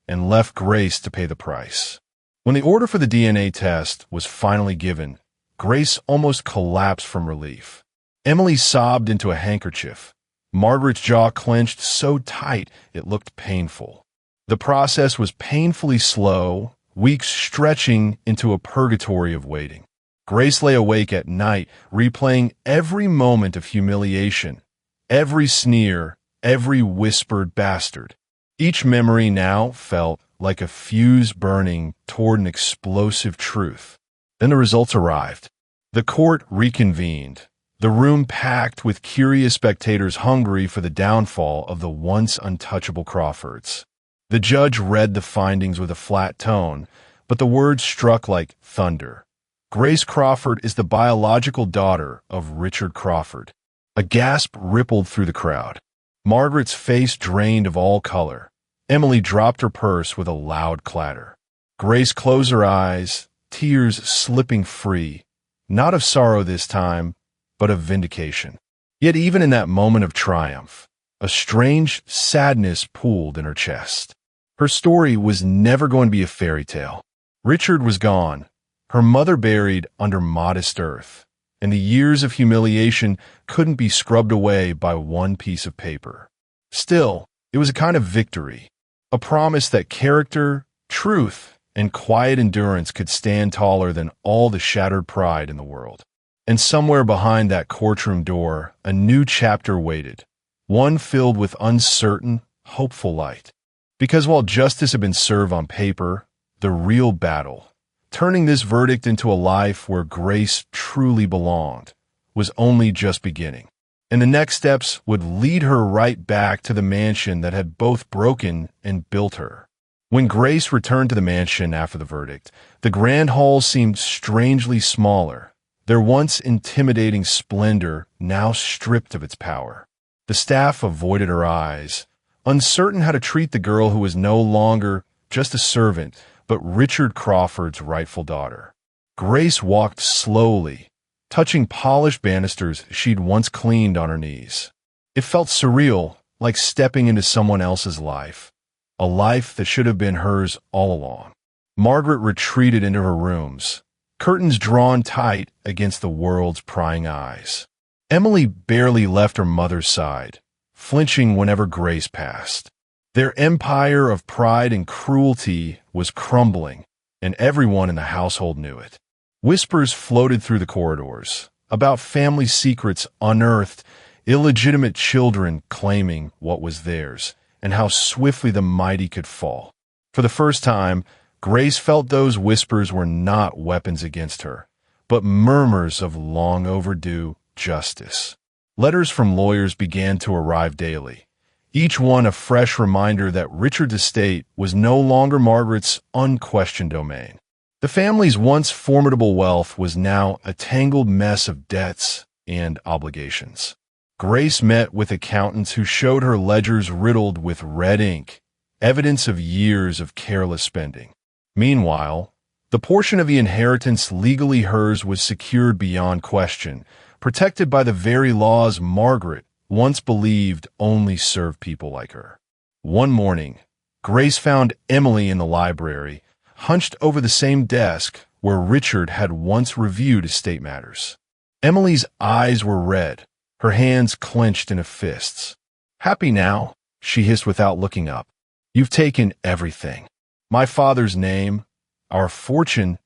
and left Grace to pay the price. When the order for the DNA test was finally given, Grace almost collapsed from relief. Emily sobbed into a handkerchief. Margaret's jaw clenched so tight it looked painful. The process was painfully slow, weeks stretching into a purgatory of waiting. Grace lay awake at night, replaying every moment of humiliation, every sneer, every whispered bastard. Each memory now felt like a fuse burning toward an explosive truth. Then the results arrived. The court reconvened, the room packed with curious spectators hungry for the downfall of the once untouchable Crawfords. The judge read the findings with a flat tone, but the words struck like thunder. Grace Crawford is the biological daughter of Richard Crawford. A gasp rippled through the crowd. Margaret's face drained of all color. Emily dropped her purse with a loud clatter. Grace closed her eyes, tears slipping free, not of sorrow this time, but of vindication. Yet even in that moment of triumph, a strange sadness pooled in her chest. Her story was never going to be a fairy tale. Richard was gone, her mother buried under modest earth, and the years of humiliation couldn't be scrubbed away by one piece of paper. Still, it was a kind of victory, a promise that character, truth, and quiet endurance could stand taller than all the shattered pride in the world. And somewhere behind that courtroom door, a new chapter waited, one filled with uncertain, hopeful light. Because while justice had been served on paper, the real battle, turning this verdict into a life where Grace truly belonged, was only just beginning. And the next steps would lead her right back to the mansion that had both broken and built her. When Grace returned to the mansion after the verdict, the grand hall seemed strangely smaller, their once intimidating splendor now stripped of its power. The staff avoided her eyes, uncertain how to treat the girl who was no longer just a servant, but Richard Crawford's rightful daughter. Grace walked slowly, touching polished banisters she'd once cleaned on her knees. It felt surreal, like stepping into someone else's life, a life that should have been hers all along. Margaret retreated into her rooms, curtains drawn tight against the world's prying eyes. Emily barely left her mother's side, flinching whenever Grace passed. Their empire of pride and cruelty was crumbling, and everyone in the household knew it. Whispers floated through the corridors about family secrets unearthed, illegitimate children claiming what was theirs, and how swiftly the mighty could fall. For the first time, Grace felt those whispers were not weapons against her, but murmurs of long overdue justice. Letters from lawyers began to arrive daily, each one a fresh reminder that Richard's estate was no longer Margaret's unquestioned domain. The family's once formidable wealth was now a tangled mess of debts and obligations. Grace met with accountants who showed her ledgers riddled with red ink, evidence of years of careless spending. Meanwhile, the portion of the inheritance legally hers was secured beyond question, protected by the very laws Margaret once believed only served people like her. One morning, Grace found Emily in the library, hunched over the same desk where Richard had once reviewed estate matters. Emily's eyes were red, her hands clenched into fists. "Happy now?" she hissed without looking up. "You've taken everything. My father's name, our fortune,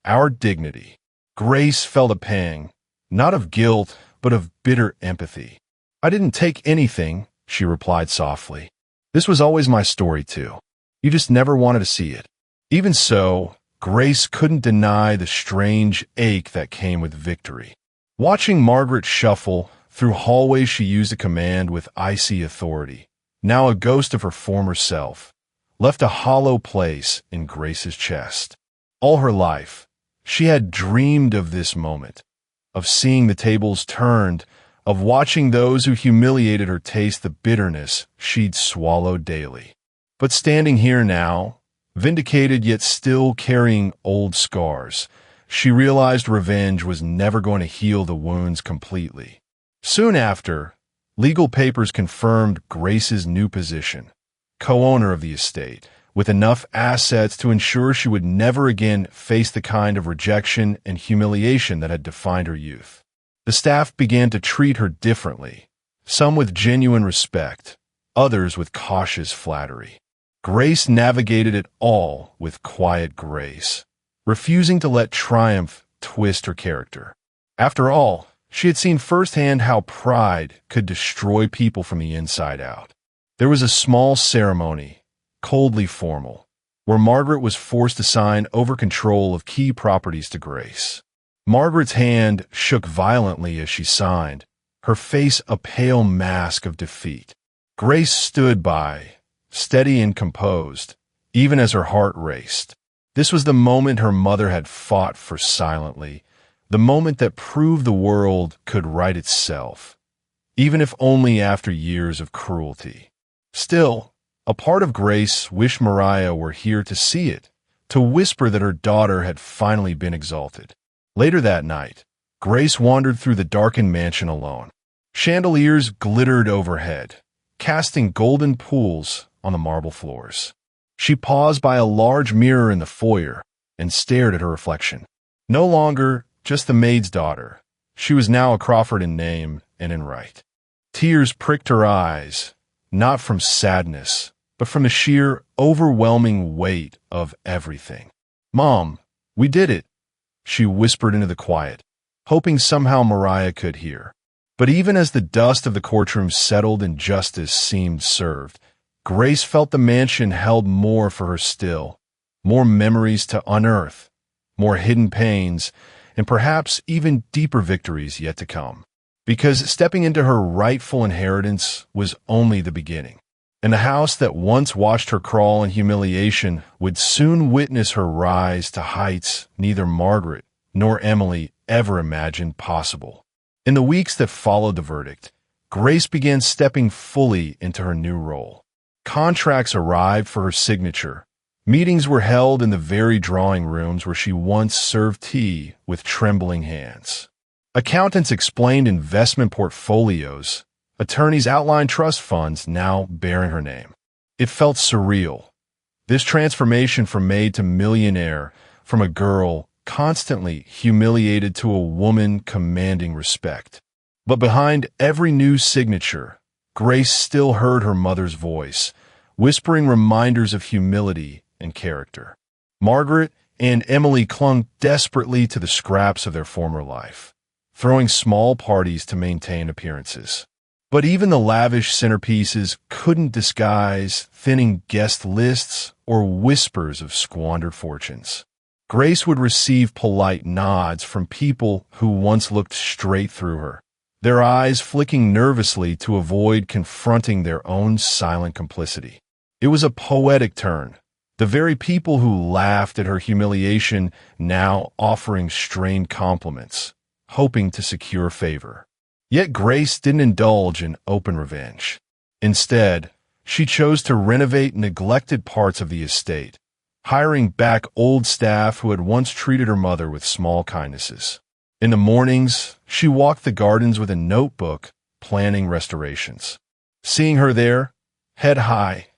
our dignity." Grace felt a pang, not of guilt, but of bitter empathy. "I didn't take anything," she replied softly. "This was always my story, too. You just never wanted to see it." Even so, Grace couldn't deny the strange ache that came with victory. Watching Margaret shuffle through hallways she used to command with icy authority, now a ghost of her former self, left a hollow place in Grace's chest. All her life, she had dreamed of this moment, of seeing the tables turned, of watching those who humiliated her taste the bitterness she'd swallowed daily. But standing here now, vindicated yet still carrying old scars, she realized revenge was never going to heal the wounds completely. Soon after, legal papers confirmed Grace's new position. co-owner of the estate, with enough assets to ensure she would never again face the kind of rejection and humiliation that had defined her youth. The staff began to treat her differently, some with genuine respect, others with cautious flattery. Grace navigated it all with quiet grace, refusing to let triumph twist her character. After all, she had seen firsthand how pride could destroy people from the inside out. There was a small ceremony, coldly formal, where Margaret was forced to sign over control of key properties to Grace. Margaret's hand shook violently as she signed, her face a pale mask of defeat. Grace stood by, steady and composed, even as her heart raced. This was the moment her mother had fought for silently, the moment that proved the world could right itself, even if only after years of cruelty. Still, a part of Grace wished Mariah were here to see it, to whisper that her daughter had finally been exalted. Later that night, Grace wandered through the darkened mansion alone. Chandeliers glittered overhead, casting golden pools on the marble floors. She paused by a large mirror in the foyer and stared at her reflection. No longer just the maid's daughter, she was now a Crawford in name and in right. Tears pricked her eyes, not from sadness, but from the sheer, overwhelming weight of everything. "Mom, we did it," she whispered into the quiet, hoping somehow Mariah could hear. But even as the dust of the courtroom settled and justice seemed served, Grace felt the mansion held more for her still, more memories to unearth, more hidden pains, and perhaps even deeper victories yet to come. Because stepping into her rightful inheritance was only the beginning. And the house that once watched her crawl in humiliation would soon witness her rise to heights neither Margaret nor Emily ever imagined possible. In the weeks that followed the verdict, Grace began stepping fully into her new role. Contracts arrived for her signature. Meetings were held in the very drawing rooms where she once served tea with trembling hands. Accountants explained investment portfolios. Attorneys outlined trust funds now bearing her name. It felt surreal. This transformation from maid to millionaire, from a girl constantly humiliated to a woman commanding respect. But behind every new signature, Grace still heard her mother's voice, whispering reminders of humility and character. Margaret and Emily clung desperately to the scraps of their former life, throwing small parties to maintain appearances. But even the lavish centerpieces couldn't disguise thinning guest lists or whispers of squandered fortunes. Grace would receive polite nods from people who once looked straight through her, their eyes flicking nervously to avoid confronting their own silent complicity. It was a poetic turn. The very people who laughed at her humiliation now offering strained compliments, hoping to secure favor. Yet Grace didn't indulge in open revenge. Instead, she chose to renovate neglected parts of the estate, hiring back old staff who had once treated her mother with small kindnesses. In the mornings, she walked the gardens with a notebook, planning restorations. Seeing her there, head high,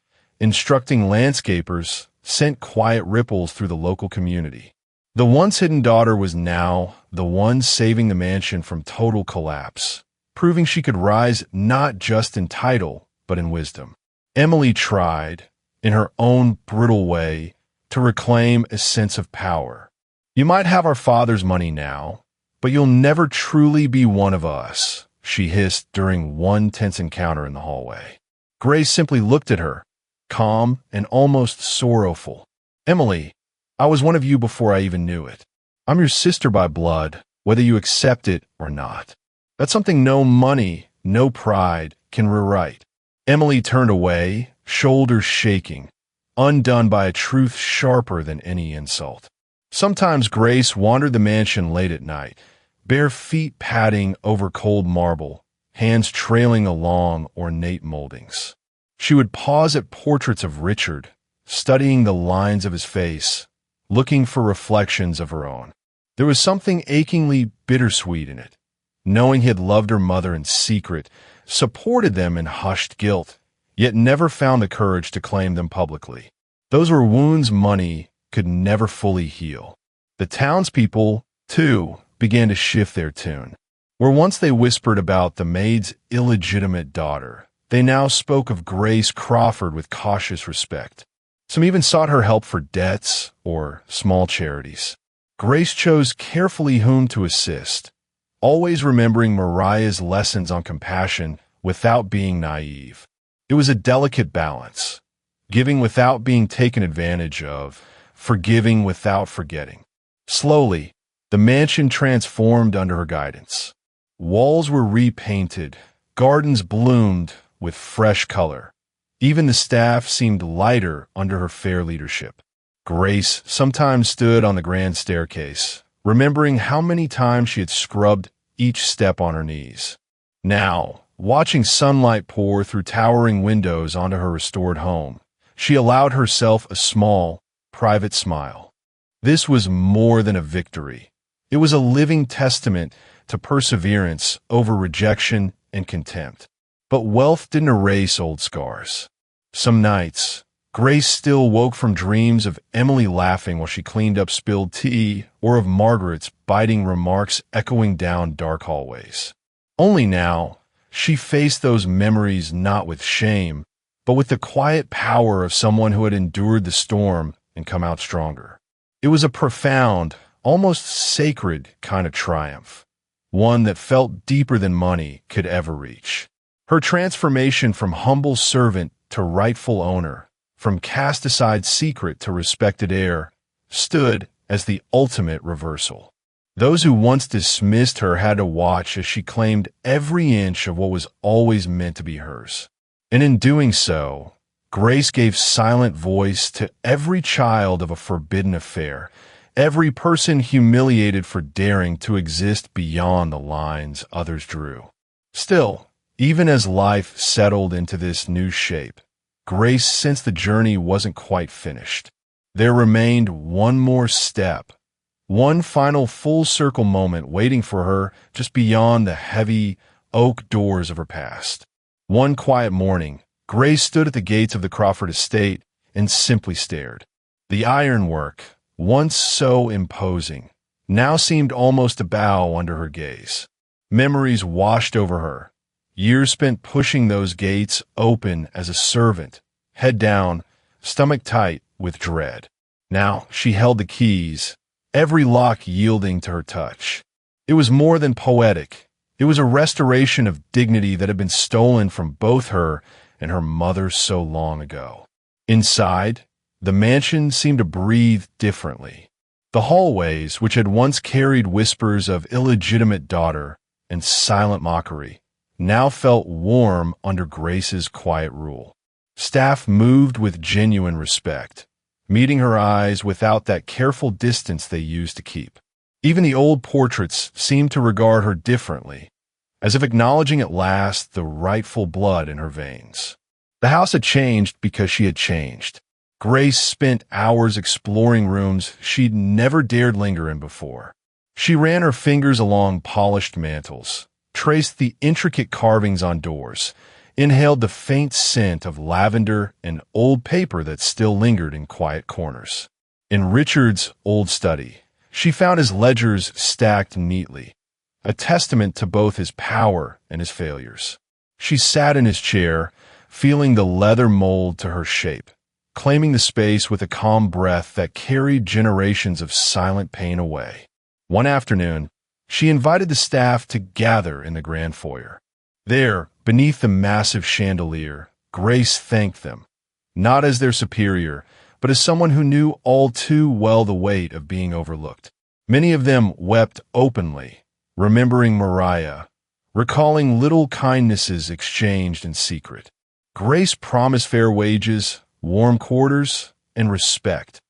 instructing landscapers, sent quiet ripples through the local community. The once hidden daughter was now the one saving the mansion from total collapse, proving she could rise not just in title, but in wisdom. Emily tried, in her own brutal way, to reclaim a sense of power. "You might have our father's money now, but you'll never truly be one of us," she hissed during one tense encounter in the hallway. Grace simply looked at her, calm and almost sorrowful. "Emily, I was one of you before I even knew it. I'm your sister by blood, whether you accept it or not. That's something no money, no pride can rewrite." Emily turned away, shoulders shaking, undone by a truth sharper than any insult. Sometimes Grace wandered the mansion late at night, bare feet padding over cold marble, hands trailing along ornate moldings. She would pause at portraits of Richard, studying the lines of his face, looking for reflections of her own. There was something achingly bittersweet in it, knowing he had loved her mother in secret, supported them in hushed guilt, yet never found the courage to claim them publicly. Those were wounds money could never fully heal. The townspeople, too, began to shift their tune. Where once they whispered about the maid's illegitimate daughter, they now spoke of Grace Crawford with cautious respect. Some even sought her help for debts or small charities. Grace chose carefully whom to assist, always remembering Mariah's lessons on compassion without being naive. It was a delicate balance, giving without being taken advantage of, forgiving without forgetting. Slowly, the mansion transformed under her guidance. Walls were repainted, gardens bloomed with fresh color. Even the staff seemed lighter under her fair leadership. Grace sometimes stood on the grand staircase, remembering how many times she had scrubbed each step on her knees. Now, watching sunlight pour through towering windows onto her restored home, she allowed herself a small, private smile. This was more than a victory. It was a living testament to perseverance over rejection and contempt. But wealth didn't erase old scars. Some nights, Grace still woke from dreams of Emily laughing while she cleaned up spilled tea, or of Margaret's biting remarks echoing down dark hallways. Only now, she faced those memories not with shame, but with the quiet power of someone who had endured the storm and come out stronger. It was a profound, almost sacred kind of triumph, one that felt deeper than money could ever reach. Her transformation from humble servant to rightful owner, from cast-aside secret to respected heir, stood as the ultimate reversal. Those who once dismissed her had to watch as she claimed every inch of what was always meant to be hers. And in doing so, Grace gave silent voice to every child of a forbidden affair, every person humiliated for daring to exist beyond the lines others drew. Still, even as life settled into this new shape, Grace sensed the journey wasn't quite finished. There remained one more step, one final full-circle moment waiting for her just beyond the heavy oak doors of her past. One quiet morning, Grace stood at the gates of the Crawford estate and simply stared. The ironwork, once so imposing, now seemed almost to bow under her gaze. Memories washed over her. Years spent pushing those gates open as a servant, head down, stomach tight with dread. Now she held the keys, every lock yielding to her touch. It was more than poetic. It was a restoration of dignity that had been stolen from both her and her mother so long ago. Inside, the mansion seemed to breathe differently. The hallways, which had once carried whispers of illegitimate daughter and silent mockery, now felt warm under Grace's quiet rule. Staff moved with genuine respect, meeting her eyes without that careful distance they used to keep. Even the old portraits seemed to regard her differently, as if acknowledging at last the rightful blood in her veins. The house had changed because she had changed. Grace spent hours exploring rooms she'd never dared linger in before. She ran her fingers along polished mantels, traced the intricate carvings on doors, inhaled the faint scent of lavender and old paper that still lingered in quiet corners. In Richard's old study, she found his ledgers stacked neatly, a testament to both his power and his failures. She sat in his chair, feeling the leather mold to her shape, claiming the space with a calm breath that carried generations of silent pain away. One afternoon, she invited the staff to gather in the grand foyer. There, beneath the massive chandelier, Grace thanked them, not as their superior, but as someone who knew all too well the weight of being overlooked. Many of them wept openly, remembering Mariah, recalling little kindnesses exchanged in secret. Grace promised fair wages, warm quarters, and respect,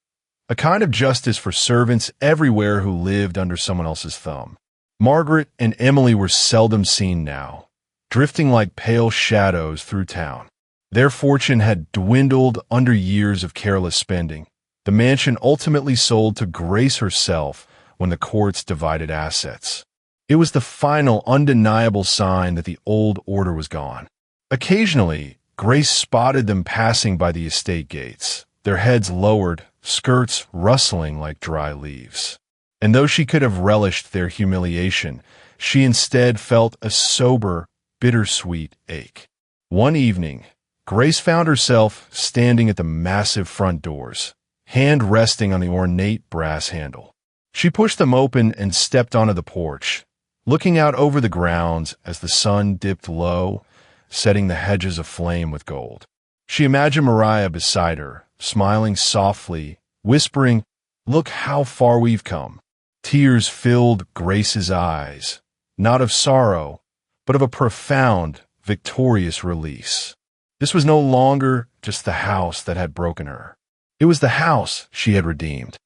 a kind of justice for servants everywhere who lived under someone else's thumb. Margaret and Emily were seldom seen now, drifting like pale shadows through town. Their fortune had dwindled under years of careless spending. The mansion ultimately sold to Grace herself when the courts divided assets. It was the final undeniable sign that the old order was gone. Occasionally, Grace spotted them passing by the estate gates, their heads lowered, skirts rustling like dry leaves. And though she could have relished their humiliation, she instead felt a sober, bittersweet ache. One evening, Grace found herself standing at the massive front doors, hand resting on the ornate brass handle. She pushed them open and stepped onto the porch, looking out over the grounds as the sun dipped low, setting the hedges aflame with gold. She imagined Mariah beside her, smiling softly, whispering, "Look how far we've come." Tears filled Grace's eyes, not of sorrow, but of a profound, victorious release. This was no longer just the house that had broken her. It was the house she had redeemed.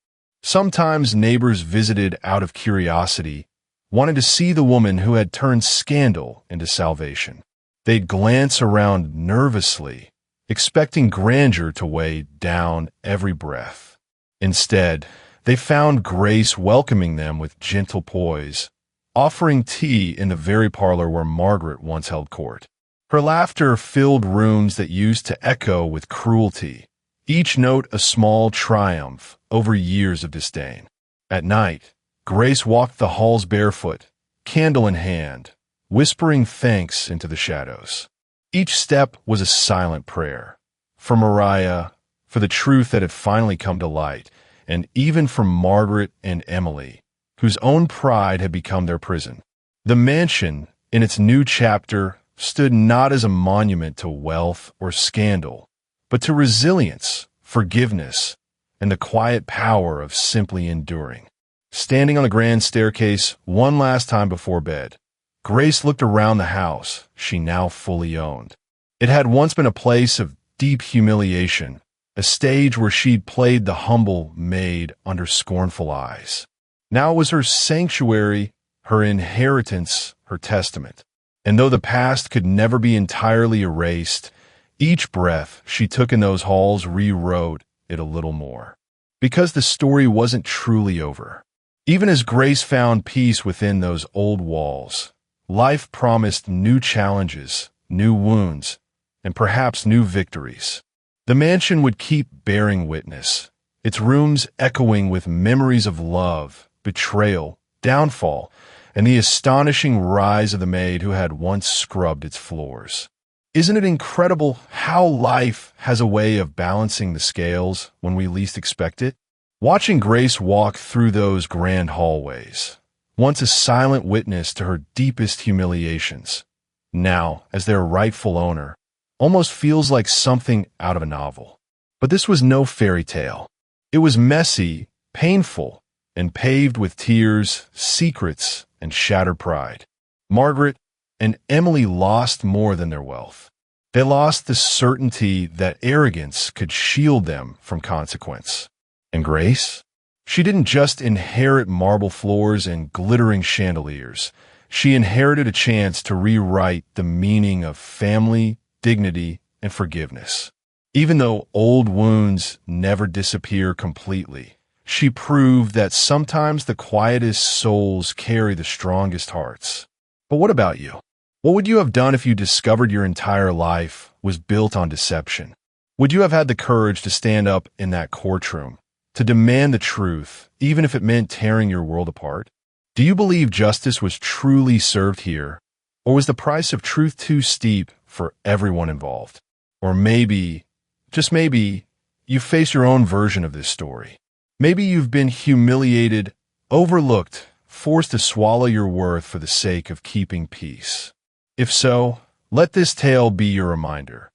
Sometimes neighbors visited out of curiosity, wanting to see the woman who had turned scandal into salvation. They'd glance around nervously, expecting grandeur to weigh down every breath. Instead, they found Grace welcoming them with gentle poise, offering tea in the very parlor where Margaret once held court. Her laughter filled rooms that used to echo with cruelty, each note a small triumph over years of disdain. At night, Grace walked the halls barefoot, candle in hand, whispering thanks into the shadows. Each step was a silent prayer. For Mariah, for the truth that had finally come to light, and even for Margaret and Emily, whose own pride had become their prison. The mansion, in its new chapter, stood not as a monument to wealth or scandal, but to resilience, forgiveness, and the quiet power of simply enduring. Standing on the grand staircase one last time before bed, Grace looked around the house she now fully owned. It had once been a place of deep humiliation, a stage where she'd played the humble maid under scornful eyes. Now it was her sanctuary, her inheritance, her testament. And though the past could never be entirely erased, each breath she took in those halls rewrote it a little more. Because the story wasn't truly over. Even as Grace found peace within those old walls, life promised new challenges, new wounds, and perhaps new victories. The mansion would keep bearing witness, its rooms echoing with memories of love, betrayal, downfall, and the astonishing rise of the maid who had once scrubbed its floors. Isn't it incredible how life has a way of balancing the scales when we least expect it? Watching Grace walk through those grand hallways, once a silent witness to her deepest humiliations, now, as their rightful owner, almost feels like something out of a novel. But this was no fairy tale. It was messy, painful, and paved with tears, secrets, and shattered pride. Margaret and Emily lost more than their wealth. They lost the certainty that arrogance could shield them from consequence. And Grace? She didn't just inherit marble floors and glittering chandeliers. She inherited a chance to rewrite the meaning of family, dignity, and forgiveness. Even though old wounds never disappear completely, she proved that sometimes the quietest souls carry the strongest hearts. But what about you? What would you have done if you discovered your entire life was built on deception? Would you have had the courage to stand up in that courtroom, to demand the truth, even if it meant tearing your world apart? Do you believe justice was truly served here, or was the price of truth too steep for everyone involved? Or maybe, just maybe, you face your own version of this story. Maybe you've been humiliated, overlooked, forced to swallow your worth for the sake of keeping peace. If so, let this tale be your reminder.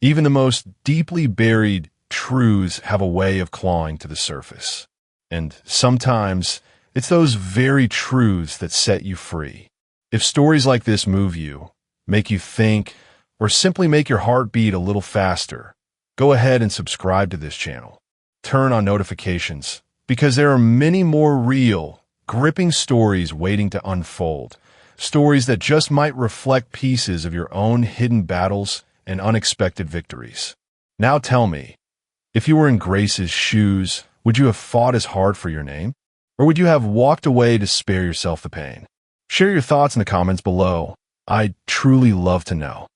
Even the most deeply buried truths have a way of clawing to the surface. And sometimes, it's those very truths that set you free. If stories like this move you, make you think, or simply make your heart beat a little faster, go ahead and subscribe to this channel. Turn on notifications, because there are many more real, gripping stories waiting to unfold. Stories that just might reflect pieces of your own hidden battles and unexpected victories. Now tell me, if you were in Grace's shoes, would you have fought as hard for your name? Or would you have walked away to spare yourself the pain? Share your thoughts in the comments below. I'd truly love to know.